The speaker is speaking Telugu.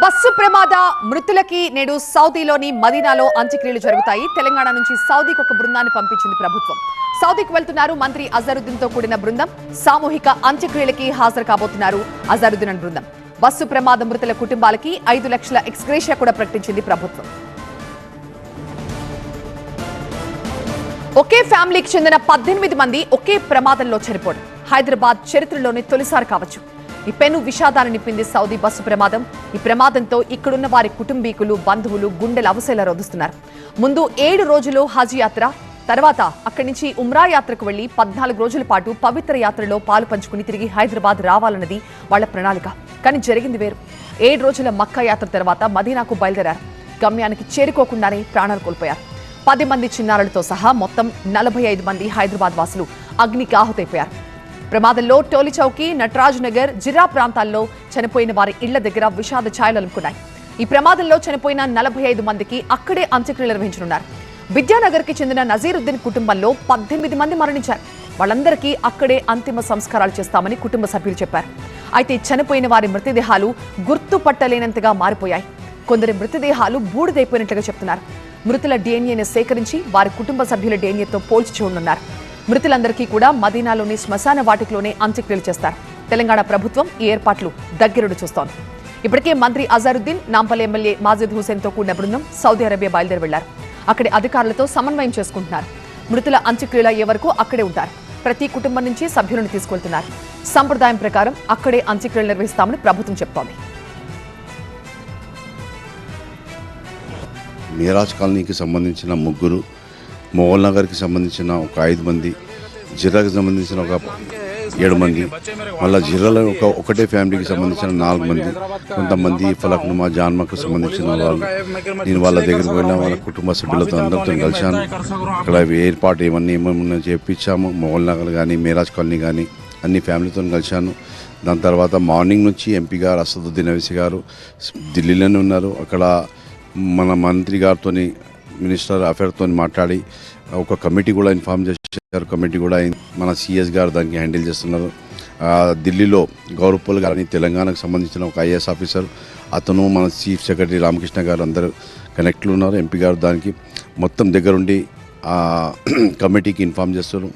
బస్సు ప్రమాద మృతులకి నేడు సౌదీలోని మదీనాలో అంత్యక్రియలు జరుగుతాయి. తెలంగాణ నుంచి సౌదీకి ఒక బృందాన్ని పంపించింది ప్రభుత్వం. సౌదీకి వెళ్తున్నారు మంత్రి అజరుద్దీన్ తో కూడిన బృందం. సామూహిక అంత్యక్రియలకి హాజరు కాబోతున్నారు అజరుద్దీన్ బృందం. బస్సు ప్రమాద మృతుల కుటుంబాలకి 5 లక్షల ఎక్స్గ్రేషియా కూడా ప్రకటించింది ప్రభుత్వం. ఒకే ఫ్యామిలీకి చెందిన 18 మంది ఒకే ప్రమాదంలో చనిపోవడం హైదరాబాద్ చరిత్రలోనే తొలిసారి కావచ్చు. ఈ పెను విషాదాన్ని నింపింది సౌదీ బస్సు ప్రమాదం. ఈ ప్రమాదంతో ఇక్కడున్న వారి కుటుంబీకులు, బంధువులు గుండెలు అవసేలా రోధిస్తున్నారు. ముందు 7 రోజులు హజ్ యాత్ర, తర్వాత అక్కడి నుంచి ఉమ్రా యాత్రకు వెళ్లి 14 రోజుల పాటు పవిత్ర యాత్రలో పాలు పంచుకుని తిరిగి హైదరాబాద్ రావాలన్నది వాళ్ల ప్రణాళిక. కానీ జరిగింది వేరు. 7 రోజుల మక్కా యాత్ర తర్వాత మదీనాకు బయలుదేరారు. గమ్యానికి చేరుకోకుండానే ప్రాణాలు కోల్పోయారు. 10 మంది చిన్నారులతో సహా మొత్తం 45 మంది హైదరాబాద్ వాసులు అగ్నికి ఆహుతైపోయారు. ప్రమాదంలో టోలీ చౌకీ, నటరాజ్ నగర్, జిరా ప్రాంతాల్లో చనిపోయిన వారి ఇళ్ల దగ్గర విషాద ఛాయలు అలుముకున్నాయి. ఈ ప్రమాదంలో చనిపోయిన 45 మందికి అక్కడే అంత్యక్రియలు నిర్వహించనున్నారు. విద్యానగర్ కి చెందిన నజీరుద్దీన్ కుటుంబంలో 18 మంది మరణించారు. వాళ్ళందరికీ అక్కడే అంతిమ సంస్కారాలు చేస్తామని కుటుంబ సభ్యులు చెప్పారు. అయితే చనిపోయిన వారి మృతదేహాలు గుర్తుపట్టలేనంతగా మారిపోయాయి. కొందరి మృతదేహాలు బూడిదైపోయినట్లుగా చెప్తున్నారు. మృతుల డిఎన్ఏను సేకరించి వారి కుటుంబ సభ్యుల డిఎన్ఏతో పోల్చి చూడనున్నారు. మృతులందరికీ కూడా మదీనాలోని శ్మశాన వాటికలోనే అంత్యక్రియలు చేస్తారు. తెలంగాణ ప్రభుత్వం ఈ ఏర్పాట్లు దగ్గరుండి చూస్తోంది. ఇప్పటికే మంత్రి అజరుద్దీన్, నాంపల్లి ఎమ్మెల్యే మాజిద్ హుసేన్ తో కూడిన బృందం సౌదీ అరేబియా బయలుదేరి వెళ్లారు. అక్కడి అధికారులతో సమన్వయం చేసుకుంటున్నారు. మృతుల అంత్యక్రియలు అయ్యే వరకు అక్కడే ఉంటారు. ప్రతి కుటుంబం నుంచి సభ్యులను తీసుకెళ్తున్నారు. సంప్రదాయం ప్రకారం అక్కడే అంత్యక్రియలు నిర్వహిస్తామని ప్రభుత్వం చెప్తోంది. మీరాజ్ కాలనీకి సంబంధించిన 3, మోహల్ నగర్కి సంబంధించిన ఒక 5 మంది, జిరాకి సంబంధించిన ఒక 7 మంది, మళ్ళీ జిరాలో ఒకటే ఫ్యామిలీకి సంబంధించిన 4 మంది, కొంతమంది ఫలక్నుమా, జాన్మకు సంబంధించిన వాళ్ళు. నేను వాళ్ళ దగ్గరికి వెళ్ళిన వాళ్ళ కుటుంబ సభ్యులతో అందరితో కలిశాను. అక్కడ ఏర్పాటు ఏమన్నా చేయించాము. మోహల్ నగర్ కానీ, మీరాజ్ కాలనీ కానీ అన్ని ఫ్యామిలీతో కలిశాను. దాని తర్వాత మార్నింగ్ నుంచి ఎంపీ గారు అసదుద్దీన్ ఓవైసీ గారు ఢిల్లీలోనే ఉన్నారు. అక్కడ మన మంత్రి గారితో, మినిస్టర్ అఫేర్తో మాట్లాడి ఒక కమిటీ కూడా ఇన్ఫార్మ్ చేశారు. కమిటీ కూడా మన సిఎస్ గారు దానికి హ్యాండిల్ చేస్తున్నారు. ఢిల్లీలో గౌరవ్పల్ గారిని, తెలంగాణకు సంబంధించిన ఒక ఐఏఎస్ ఆఫీసర్, అతను మన చీఫ్ సెక్రటరీ రామకృష్ణ గారు అందరూ కనెక్ట్లు ఉన్నారు. ఎంపీ గారు దానికి మొత్తం దగ్గరుండి కమిటీకి ఇన్ఫార్మ్ చేస్తారు.